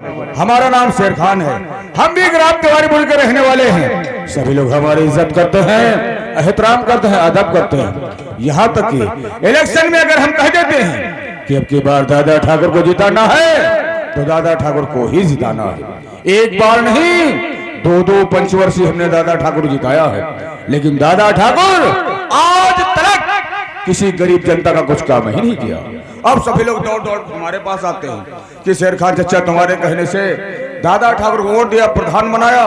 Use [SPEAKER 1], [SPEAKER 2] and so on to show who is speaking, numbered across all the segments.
[SPEAKER 1] हमारा नाम शेर खान है। हम भी ग्राम तिवारी मुल्क के रहने वाले हैं। सभी लोग हमारी इज्जत करते हैं, एहतराम करते हैं, अदब करते हैं। यहाँ तक कि इलेक्शन में अगर हम कह देते हैं कि अब की बार दादा ठाकुर को जिताना है तो दादा ठाकुर को ही जिताना है। एक बार नहीं, दो पंचवर्षीय हमने दादा ठाकुर जिताया है, लेकिन दादा ठाकुर आज तक किसी गरीब जनता का कुछ काम ही नहीं किया। अब सभी लोग दौड़ दौड़ हमारे पास आते हैं कि शेर खान चचा तुम्हारे कहने से दादा ठाकुर को वोट दिया, प्रधान बनाया,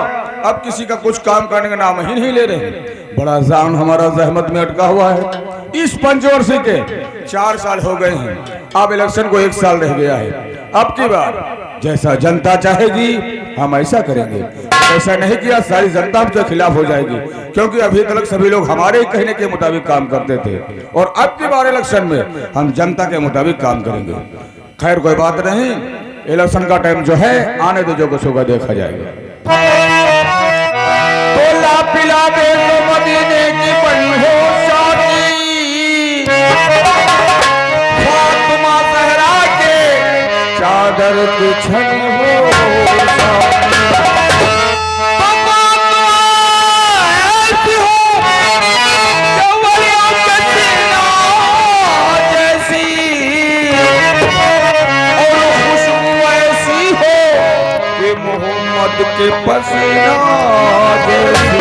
[SPEAKER 1] अब किसी का कुछ काम करने का नाम ही नहीं ले रहे। बड़ा जान हमारा जहमत में अटका हुआ है। इस पंचवर्षीय के 4 साल हो गए हैं, अब इलेक्शन को 1 साल रह गया है। अब की बार जैसा जनता चाहेगी हम ऐसा करेंगे। ऐसा नहीं किया सारी जनता हमसे खिलाफ हो जाएगी, क्योंकि अभी तक सभी लोग हमारे कहने के मुताबिक काम करते थे और अब की बार इलेक्शन में हम जनता के मुताबिक काम करेंगे। खैर कोई बात नहीं, इलेक्शन का टाइम जो है आने दो, जो कुछ होगा देखा जाएगा। तोला पिला दे तो मदीने की बनी हो शादी, फातिमा ज़हरा के चादर की छन हो के पसीना जैसी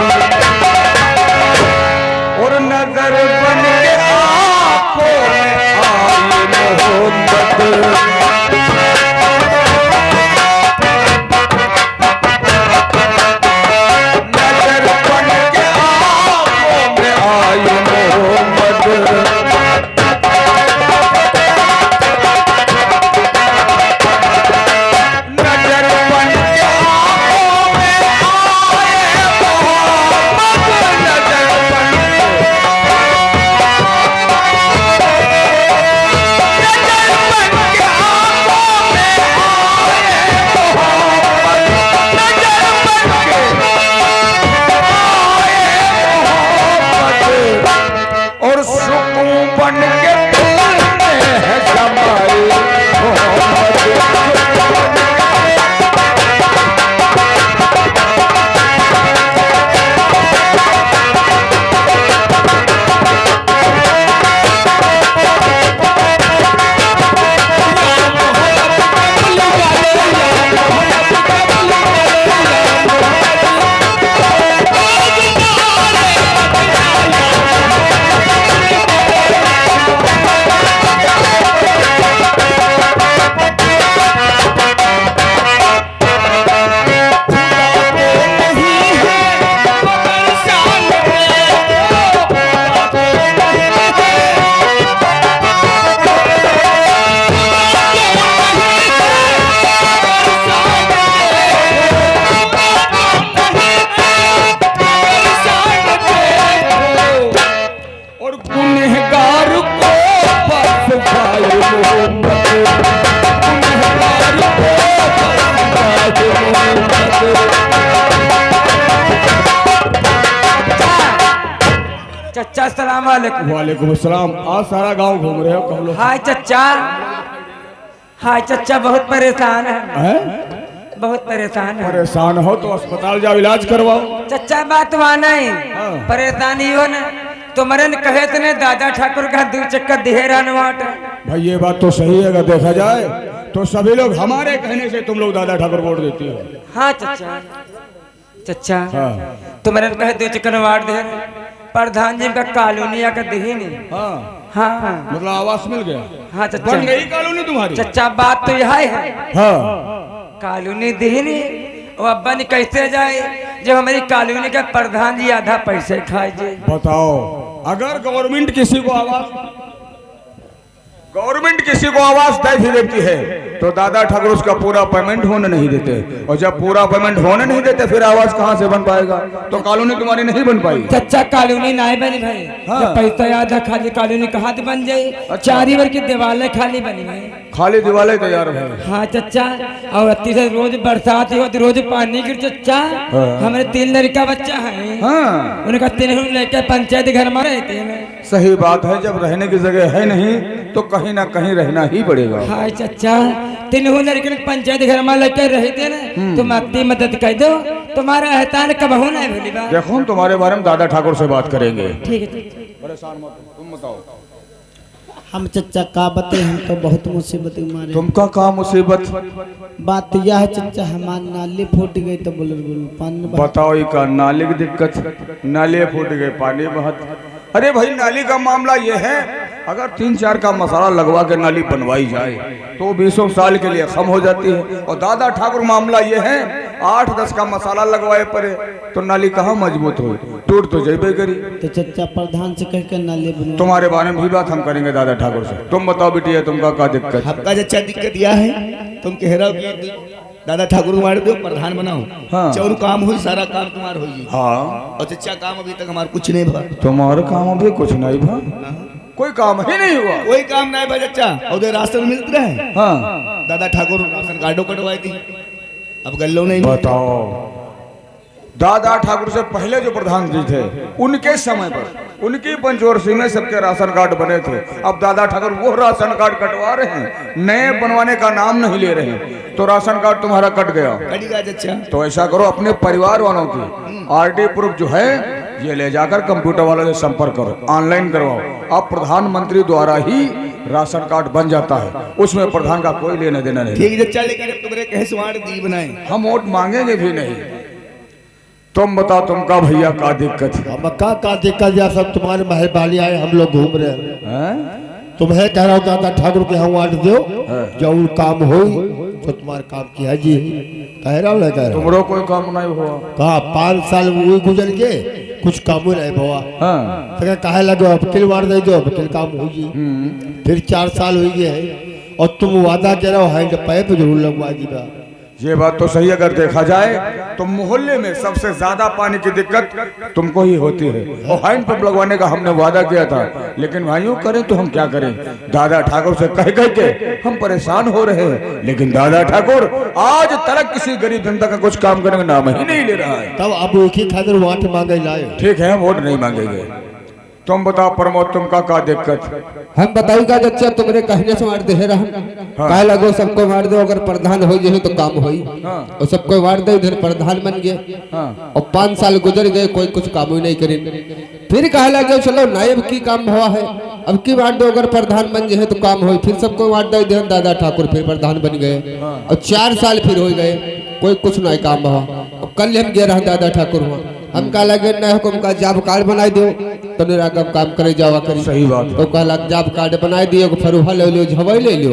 [SPEAKER 1] और नजर बन के आंखों में आई मोहब्बत।
[SPEAKER 2] चचा सलाम वालेकुम।
[SPEAKER 1] वालेकुम अस्सलाम। आज सारा गांव घूम रहे हो कब लोग?
[SPEAKER 2] हाय चचा, हाय चचा, बहुत परेशान है, बहुत परेशान है।
[SPEAKER 1] परेशान हो तो अस्पताल जाओ, इलाज करवाओ।
[SPEAKER 2] चचा बात वहाँ नहीं, परेशानी हो न तुम्हारे ने कहे थे दादा ठाकुर का 2 चक्कर दिहेरा नवाट।
[SPEAKER 1] भाई ये बात तो सही है, अगर देखा जाए तो सभी लोग हमारे कहने से तुम लोग दादा ठाकुर वोट देती हो।
[SPEAKER 2] हाँ चचा, चचा तुम्हारे ने कहे 2 चक्कर नवाट दे, प्रधान जी का कॉलोनिया का दही नहीं। हाँ
[SPEAKER 1] मतलब आवास मिल गया।
[SPEAKER 2] हाँ चचा,
[SPEAKER 1] बन गई कॉलोनी तुम्हारी।
[SPEAKER 2] चचा बात तो यह है,
[SPEAKER 1] हाँ
[SPEAKER 2] कॉलोनी दही नहीं, वो अब्बा ने कैसे जाए जब हमारी कॉलोनी का प्रधान जी आधा पैसे खाए जी।
[SPEAKER 1] बताओ, अगर गवर्नमेंट किसी को आवास तय भी देती है तो दादा ठाकुर उसका पूरा पेमेंट होने नहीं देते, और जब पूरा पेमेंट होने नहीं देते फिर आवास कहाँ से बन पाएगा? तो कॉलोनी तुम्हारी नहीं बन पाई।
[SPEAKER 2] चचा कॉलोनी नहीं बनी भाई। हाँ। जब पैसा आधा खाली कॉलोनी कहाँ से बन जाये? अच्छा। 4 वर्ग की दीवारें खाली बनी है,
[SPEAKER 1] खाली दीवारें तैयार है।
[SPEAKER 2] हाँ चचा, और अति रोज बरसात ही होती, रोज पानी गिर। चचा हमारे 3 लड़का बच्चा है, उनका 3 लेकर पंचायत घर में रहते हैं।
[SPEAKER 1] सही बात है, जब रहने की जगह है नहीं तो कहीं ना कहीं रहना ही पड़ेगा।
[SPEAKER 2] हाय चचा, तीनों लड़के पंचायत घर में लेकर रहे थे ना, तुम अपनी मदद कर दो, तुम्हारा एहसान कबहू नहीं भूलिबा।
[SPEAKER 1] देखो हम तुम्हारे बारे में दादा ठाकुर से बात करेंगे।
[SPEAKER 2] ठीक है,
[SPEAKER 1] परेशान मत, तुम बताओ।
[SPEAKER 3] हम चचा का बते, हम तो बहुत मुसीबत में मारे।
[SPEAKER 1] तुमका का मुसीबत?
[SPEAKER 3] बात यह है चचा, हमारी नाली फूट गई तो बोल पानी
[SPEAKER 1] बताओ ये का नाली की दिक्कत? नाली फूट गए, पानी बहत। अरे भाई नाली का मामला ये है, अगर 3-4 का मसाला लगवा के नाली बनवाई जाए तो 20 साल के लिए खम हो जाती है। और दादा ठाकुर मामला ये है, 8-10 का मसाला लगवाए पड़े तो नाली कहाँ मजबूत हो, टूट तो जेबे करी।
[SPEAKER 3] तो चचा प्रधान से कह के नाली बनो।
[SPEAKER 1] तुम्हारे बारे में भी बात हम करेंगे दादा ठाकुर से। तुम बताओ बेटिया, तुमका क्या दिक्कत?
[SPEAKER 4] आपका चचा दिक्कत यह है, तुम कह रहे हो कि दादा ठाकुर मार दो, प्रधान बनाओ।
[SPEAKER 1] हाँ।
[SPEAKER 4] चौर काम हो, सारा काम तुम्हारा हो जी।
[SPEAKER 1] हाँ,
[SPEAKER 4] और चचा काम अभी तक हमारा कुछ नहीं भा।
[SPEAKER 1] तुम्हारे काम अभी कुछ नहीं भा, कोई काम ही नहीं हुआ।
[SPEAKER 4] कोई काम नहीं भा चचा। और उधर राशन मिलते रहे,
[SPEAKER 1] हाँ
[SPEAKER 4] दादा ठाकुर राशन कार्डो कटवाई थी, अब गल्लो नहीं मिलता।
[SPEAKER 1] बताओ, दादा ठाकुर से पहले जो प्रधान जी थे उनके समय पर उनकी पंचवर्षी में सबके राशन कार्ड बने थे। अब दादा ठाकुर वो राशन कार्ड कटवा रहे हैं, नए बनवाने का नाम नहीं ले रहे हैं, तो राशन कार्ड तुम्हारा कट गया।
[SPEAKER 4] कटेगा चचा।
[SPEAKER 1] तो ऐसा करो, अपने परिवार वालों की आरडी प्रूफ जो है ये ले जाकर कंप्यूटर वालों से संपर्क करो, ऑनलाइन करवाओ। अब प्रधानमंत्री द्वारा ही राशन कार्ड बन जाता है, उसमें प्रधान का कोई लेना देना नहीं।
[SPEAKER 4] ठीक है चचा, लेकिन अब तुम्हारे कहे स्वाड़ दी बनाए,
[SPEAKER 1] हम वोट मांगेंगे भी नहीं। तुम बताओ, तुमका भैया का दिक्कत है?
[SPEAKER 5] अब का दिक्कत या सब तुम्हारे मेहरबानी आए, हम लोग घूम रहे हैं। तुम्हें कह रहा हूँ दादा ठाकुर के यहाँ वाट दो, जब काम हो तो तुम्हारे काम किया जी। कह रहा हूँ ना, कह रहा हूँ।
[SPEAKER 1] तुमरो कोई काम नहीं हुआ?
[SPEAKER 5] कहा 5 साल वही गुजर के कुछ काम नहीं हुआ।
[SPEAKER 1] हाँ।
[SPEAKER 5] तो कहे लगो वकील मार दे दो, वकील काम हो जी। फिर 4 साल हो गए और तुम वादा कह रहे हो हैंड पाइप जरूर लगवा दीगा।
[SPEAKER 1] ये बात तो सही, अगर देखा जाए तो मोहल्ले में सबसे ज्यादा पानी की दिक्कत तुमको ही होती है। और हैंड पंप लगवाने का हमने वादा किया था, लेकिन भाइयों करें तो हम क्या करें, दादा ठाकुर से कह कह के हम परेशान हो रहे हैं। लेकिन दादा ठाकुर आज तक किसी गरीब जनता का कुछ काम करने का नाम ही नहीं ले रहा है।
[SPEAKER 5] तब अब एक ही खातिर वाट मांगे लाए।
[SPEAKER 1] ठीक है, वोट नहीं मांगेंगे। तुम बताओ प्रमोद, तुमका क्या दिक्कत?
[SPEAKER 6] हम बताई का चचा, तुमरे कहने से मार दे रहा। कह लगो सबको मार दो, अगर प्रधान हो जाए तो काम होई। और सबको मार दे, इधर प्रधान बन गए। और 5 साल गुजर गए, कोई कुछ काम ही नहीं करे। फिर कह लगे चलो नायब की काम हुआ है, अब की मार दो, अगर प्रधान बन जाए तो काम होई। फिर सबको मार दो, इधर दादा ठाकुर फिर प्रधान बन गए। और 4 साल फिर हो गए, कोई कुछ नहीं काम हुआ। और कल हम गए रहा दादा ठाकुर हुआ, हम कहा लगे न हमका जॉब कार्ड बनाई दो, तो निरा काम करे जावा करी।
[SPEAKER 1] सही बात।
[SPEAKER 6] तो कहला जॉब कार्ड बनाई दियो, फरुहा ले लियो, झवाई ले लियो,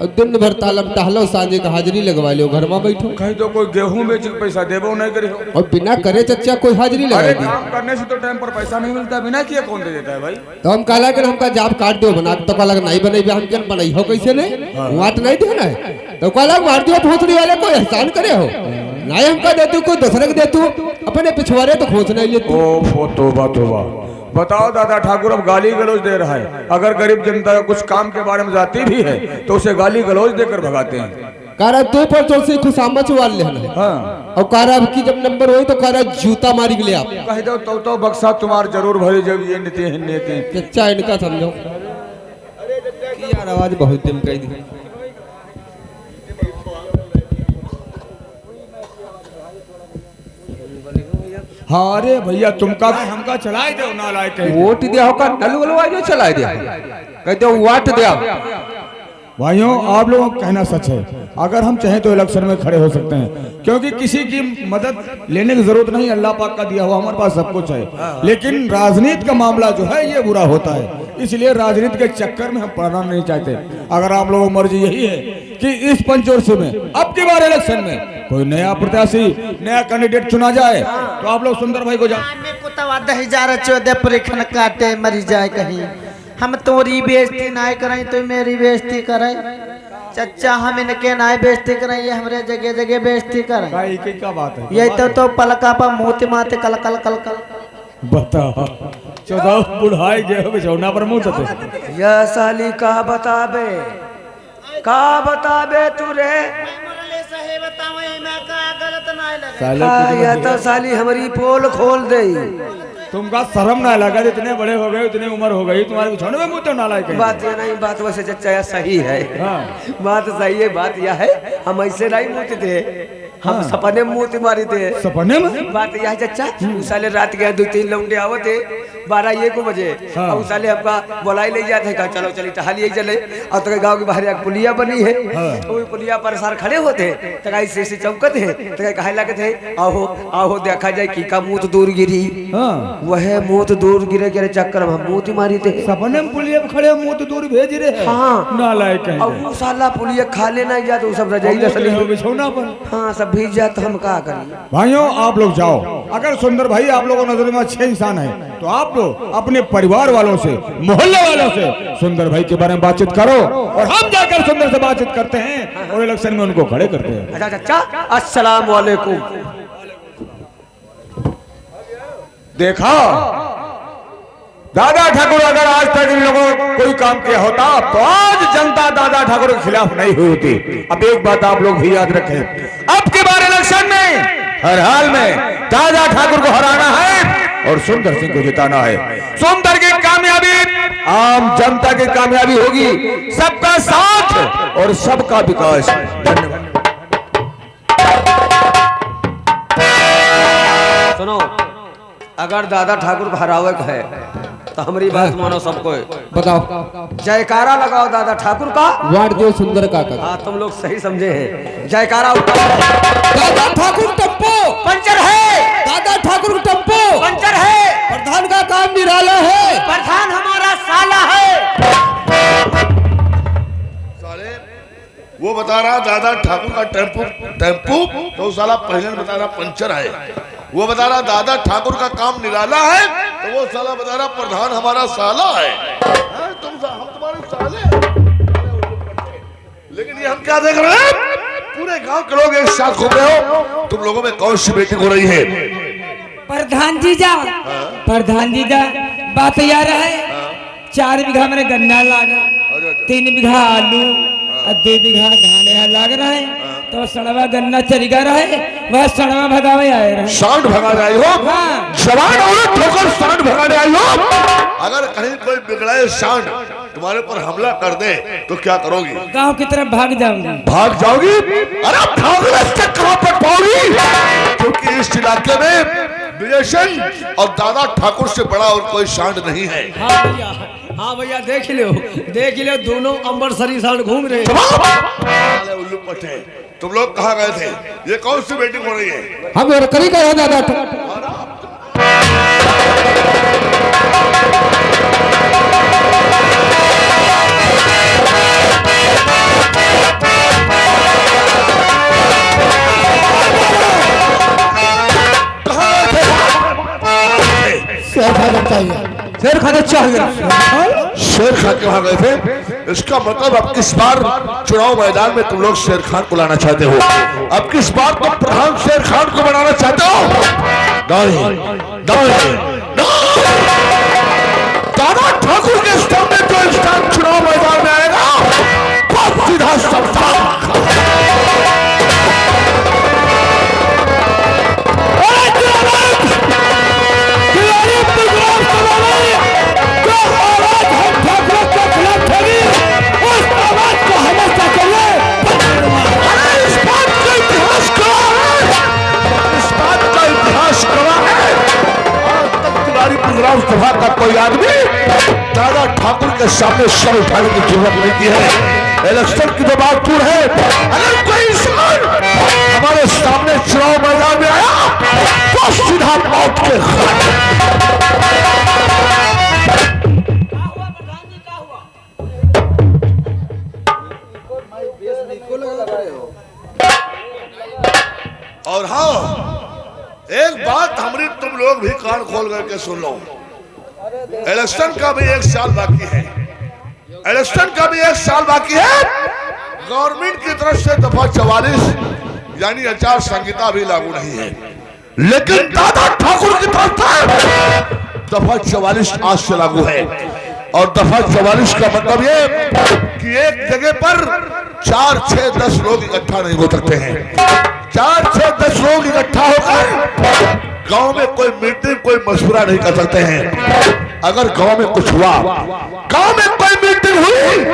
[SPEAKER 6] और दिन भर तालम टहलो, सांझे का हाजिरी लगवा लियो, घर में बैठो।
[SPEAKER 1] कहीं तो कोई गेहूं बेच के पैसा देबो नहीं करे।
[SPEAKER 6] और बिना करे चचा कोई हाजिरी लगा
[SPEAKER 1] अरे
[SPEAKER 6] दी।
[SPEAKER 1] काम करने से तो टाइम पर पैसा नहीं मिलता, बिना किए कौन दे देता है भाई?
[SPEAKER 6] तो हम कहला कि हमका जॉब कार्ड दो बना, तो कहला नहीं बनेबे, हम क्या बनाई हो कैसे नहीं वाट नहीं देना है। तो कहला मार दियो भोसड़ी वाले, कोई एहसान करे हो नहीं, हमका दे तू कोई दूसरे को दे तू, अपने पिछवाड़े तो खोज नहीं ले तू।
[SPEAKER 1] ओ तोबा तोबा। बताओ, दादा ठाकुर अब गाली गलौज दे रहा है। अगर गरीब जनता का कुछ काम के बारे में जाती भी है तो उसे गाली गलौज देकर भगाते हैं।
[SPEAKER 6] कारा 2 पर चोर से खुशामत वाल लेना है।
[SPEAKER 1] हाँ।
[SPEAKER 6] और कारा अब की जब नंबर हो तो कारा जूता मारी के ले आप
[SPEAKER 1] कह दो तो बक्सा तुम्हार जरूर भरी, जब ये नीति
[SPEAKER 6] चचा इनका समझो कि यार आवाज बहुत दिम कही दी।
[SPEAKER 1] हाँ अरे भैया, तुमका हमका चलाए दो ना लायक है।
[SPEAKER 6] वोट दिया होगा, नल गलवा जो चलाए दिया, कहते हो वाट दिया।
[SPEAKER 1] भाइयों, आप लोगों का कहना सच है, अगर हम चाहें तो इलेक्शन में खड़े हो सकते हैं, क्योंकि किसी की मदद लेने की जरूरत नहीं, अल्लाह पाक का दिया हुआ हमारे पास सब कुछ है। लेकिन राजनीति का मामला जो है ये बुरा होता है, इसलिए राजनीति के चक्कर में हम पड़ना नहीं चाहते। अगर आप लोगों की मर्जी यही है कि इस पंचवर्षीय में अब की बार इलेक्शन में कोई नया प्रत्याशी, नया कैंडिडेट चुना जाए, तो आप लोग सुंदर भाई को
[SPEAKER 3] परीक्षण काटे मरी जाए कहीं, हम तोरी बेइज्जती नहीं करें तो मेरी बेइज्जती करें। चचा हम इनके नहीं बेइज्जती करें, ये हमारे जगह जगह बेइज्जती करें।
[SPEAKER 1] क्या बात है?
[SPEAKER 3] ये तो पलका पर मोती माते कल कल कल कल।
[SPEAKER 1] बता 14 बुढ़ाई गए बिछौना पर मुंह तते।
[SPEAKER 2] यह साली का बताबे तू रे,
[SPEAKER 1] साले
[SPEAKER 2] या तो साली हमारी पोल खोल दे।
[SPEAKER 1] तुमका शर्म ना लगा? इतने बड़े हो गए, इतनी उम्र हो गई, तुम्हारे छोड़ने में मुंह तो नालायक है।
[SPEAKER 7] बात ये नहीं, बात वैसे चचा यह सही है।
[SPEAKER 1] हाँ।
[SPEAKER 7] बात सही है, बात यह है हम ऐसे नहीं मूर्ति थे, हम सपने में मूर्ति मारी थे।
[SPEAKER 1] सपने में?
[SPEAKER 7] बात यह है चचा, उस साले रात गए 2-3 लौंडे आवे थे 12-1 बजे।
[SPEAKER 1] हाँ।
[SPEAKER 7] और उस साले हमका बोलाई ले जाते, कहा चलो चली टहलिए चले। और तो गाँव के बाहर एक पुलिया बनी है, तो वही पुलिया पर सार खड़े होते तो कहीं से चौकत है, तो कहे लगे थे आओ आओ देखा जाए की का मुँह दूर गिरी।
[SPEAKER 1] हाँ।
[SPEAKER 7] वह मुँह दूर गिरे के चक्कर में हम मूर्ति मारी थे।
[SPEAKER 1] सपने में पुलिया पे खड़े मुंह तो दूर भेज रहे हैं।
[SPEAKER 7] हाँ।
[SPEAKER 1] नालायक है।
[SPEAKER 7] अब वो साला पुलिया खा लेना या तो सब रजाई नसली हो।
[SPEAKER 1] बिछौना पर।
[SPEAKER 7] हाँ सब भीज जाए तो हम क्या करें।
[SPEAKER 1] भाइयों आप लोग जाओ, अगर सुंदर भाई आप लोगों की नजर में अच्छे इंसान है तो आप लोग अपने परिवार वालों से, मोहल्ले वालों से सुंदर भाई के बारे में बातचीत करो, और हम जाकर सुंदर से बातचीत करते हैं और इलेक्शन में उनको खड़े करते हैं।
[SPEAKER 7] अच्छा चाचा, अस्सलाम वालेकुम।
[SPEAKER 1] देखा दादा ठाकुर, अगर आज तक इन लोगों को कोई काम किया होता तो आज जनता दादा ठाकुर के खिलाफ नहीं हुई होती। अब एक बात आप लोग भी याद रखें, अब के बार इलेक्शन में हर हाल में दादा ठाकुर को हराना है और सुंदर सिंह को जिताना है। सुंदर की कामयाबी आम जनता की कामयाबी होगी, सबका साथ और सबका विकास। धन्यवाद।
[SPEAKER 7] सुनो, अगर दादा ठाकुर को हरावे का है तो हमारी बात मानो सबको।
[SPEAKER 6] बताओ।
[SPEAKER 7] जयकारा लगाओ दादा ठाकुर का।
[SPEAKER 6] वार्ड जो सुंदर का कर।
[SPEAKER 7] हाँ तुम लोग सही समझे हैं। जयकारा।
[SPEAKER 6] दादा ठाकुर टप्पो
[SPEAKER 7] पंचर है।
[SPEAKER 6] दादा ठाकुर टप्पो
[SPEAKER 7] पंचर है।
[SPEAKER 6] प्रधान का काम निराला है।
[SPEAKER 7] प्रधान हमारा साला है।
[SPEAKER 5] साले वो बता रहा दादा ठाकुर का टेम्पू तो साला पहले बता रहा पंचर है। वो बता रहा दादा ठाकुर का काम निराला है, तो वो साला बता रहा प्रधान हमारा साला है। हम तुम्हारे साले। लेकिन ये हम क्या देख रहे हैं? पूरे गांव के लोग एक साथ घूम रहे हो। तुम लोगों में कौन सी मीटिंग हो रही है?
[SPEAKER 2] प्रधान जीजा, प्रधान जीजा बात यार है, 4 बीघा मैंने गन्ना लागा, 3 बीघा आलू और 2 बीघा धान यहाँ लाग रहा है, तो सड़वा गन्ना चरिगा रहे, वह सड़वा भगावे आए रहे।
[SPEAKER 5] सांड भगाने आई हो? जवान औरत होकर सांड भगाने आई हो? अगर कहीं कोई बिगड़ाए सांड तुम्हारे पर हमला कर दे तो क्या करोगी?
[SPEAKER 2] गांव की तरफ भाग जाऊंगी।
[SPEAKER 5] भाग जाओगी? अरे भागने से कहां पर पाओगी? क्योंकि इस इलाके में विजय सिंह और दादा ठाकुर से बड़ा और कोई सांड नहीं है।
[SPEAKER 7] हाँ भैया देख लो दोनों अंबरसरी सांड घूम रहे
[SPEAKER 5] हैं। उल्लू पट्टे, तुम लोग कहाँ गए थे? ये कौन सी मीटिंग हो रही है?
[SPEAKER 6] हम करी का है दादा ठाकुर।
[SPEAKER 1] शेर खाने चाहिए।
[SPEAKER 5] शेर खान के वहां गए थे, इसका मतलब अब किस बार चुनाव मैदान में तुम लोग शेर खान को लाना चाहते हो? अब किस बार तुम प्रधान शेर खान को बनाना चाहते हो? दादा ठाकुर के सामने जो इंसान चुनाव मैदान में आएगा बहुत सीधा सबका सभा का कोई आदमी दादा ठाकुर के सामने सर उठाने की जरूरत नहीं की है। इलेक्शन की तो बात दूर है, अगर कोई इंसान हमारे सामने चुनाव मैदान में आया तो सीधा मौत के और हाँ, एक बात हमारी तुम लोग भी कान खोल करके सुन लो। इलेक्शन का भी 1 साल बाकी है। इलेक्शन का भी 1 साल बाकी है। गवर्नमेंट की तरफ से दफा 44 यानी आचार संहिता भी लागू नहीं है, लेकिन दादा ठाकुर की तरफ से दफा 44 आज से लागू है। और दफा 44 का मतलब ये कि एक जगह पर 4, 6, 10 लोग इकट्ठा नहीं हो सकते हैं। 4, 6, 10 लोग इकट्ठा होकर
[SPEAKER 8] गांव में कोई मीटिंग कोई मशवरा नहीं कर सकते हैं। अगर गांव में कुछ हुआ, गांव में कोई मीटिंग हुई,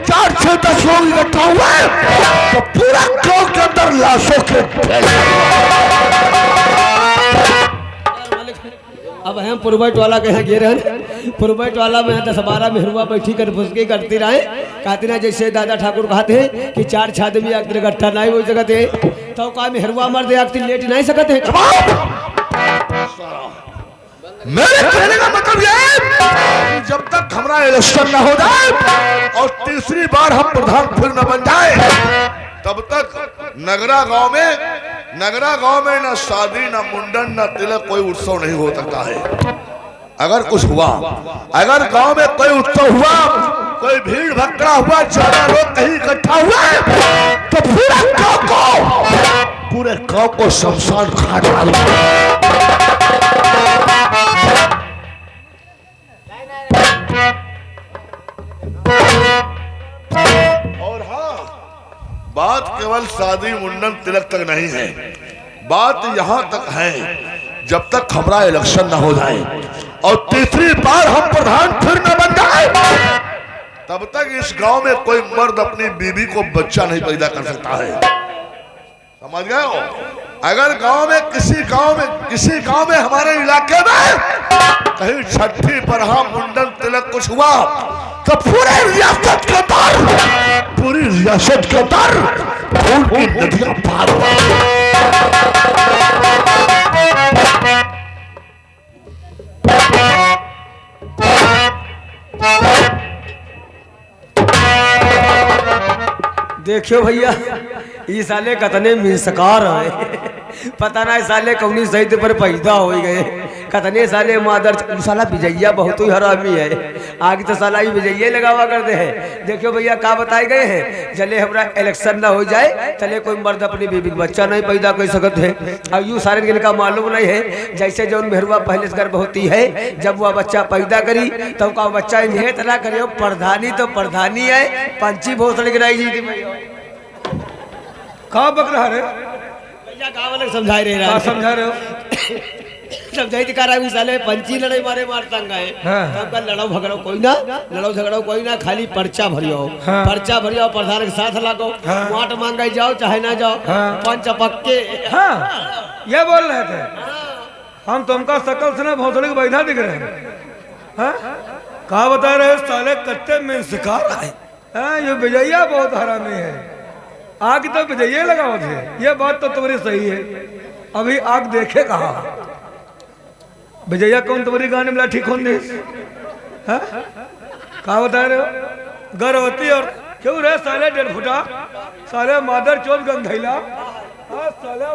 [SPEAKER 8] 4 से 10 लोग इकट्ठा हुए तो पूरा गांव के अंदर लाशों के
[SPEAKER 7] अब हम पुरबट वाला कहे गे रहे, पुरबट वाला में 10-12 मेहरुआ बैठी कर फुसकी करती रहे, कहती ना जैसे दादा ठाकुर कहते हैं कि 4 छादमी आकर इकट्ठा नहीं हो सकते तो का मेहरुआ मर दे आकर लेट नहीं सकते।
[SPEAKER 8] मेरे कहने का मतलब ये है जब तक हमारा इलेक्शन न हो जाए और तीसरी बार हम प्रधान फिर न बन जाए तब तक नगरा गांव में न शादी न मुंडन न तिलक कोई उत्सव नहीं हो सकता है। अगर कुछ हुआ, अगर गांव में कोई उत्सव हुआ, कोई भीड़ भक्कड़ा हुआ, ज्यादा लोग कहीं इकट्ठा हुए तो पूरे गांव को शमशान घाट डालूंगा। और हाँ, बात केवल शादी मुंडन तिलक तक नहीं है, बात यहां तक है जब तक हमारा इलेक्शन न हो जाए और तीसरी बार हम प्रधान फिर न बन जाए तब तक इस गांव में कोई मर्द अपनी बीवी को बच्चा नहीं पैदा कर सकता है। समझ गए हो? अगर किसी गांव में हमारे इलाके में कहीं छठी बरहा मुंडन तिलक कुछ हुआ तो पूरी रियासत के अंदर खून की नदियां पार
[SPEAKER 7] देखियो भैया ये साले कतने मिसकार है, पता ना साले कौनी सही पर पैदा हो गए, कतने साले मादर साला विजैया बहुत ही हरामी है, आगे तो साला ही विजैया लगावा करते हैं। देखियो भैया क्या बताए गए हैं, चले हमारा इलेक्शन ना हो जाए चले कोई मर्द अपनी बीबी बच्चा नहीं पैदा कर सकते है। अब यूँ सारे इनका मालूम नहीं है, जैसे जो मेहरुआ पहले से गर्भवती है जब वह बच्चा पैदा करी तब का बच्चा इन्हें तरह करे प्रधानी तो प्रधानी है, पंची भोसड़ी गिराई जी थी
[SPEAKER 2] कहाँ बक रहा रे
[SPEAKER 7] भैया गाँव वाले समझा रहे
[SPEAKER 2] क्या समझा रहे हो?
[SPEAKER 7] समझाई दिखा रहा है साले पंची लड़ाई मारे मार तंग आए तब का लड़ाओ झगड़ो कोई ना खाली पर्चा भरियो पर्चा भरियो प्रधान के साथ लागो वाट मांगाई जाओ चाहे ना जाओ पंच पक्के।
[SPEAKER 2] हाँ ये बोल रहे थे हम तुमका शकल से ना भोसड़ी को बैठा दिख रहे हैं। कहा बता रहे साले कत्ते में शिकार है, ये विजैया बहुत हरामी है, आग तो विजैया लगाओ थे, ये बात तो तुम्हारी सही है। अभी आग देखे कहा विजैया कौन तुम्हारी गाने में ठीक होने कहा बता रहे हो गर्भवती और क्यों रहे साले 1.5 फुटा साले मादर चोल गंधैला साले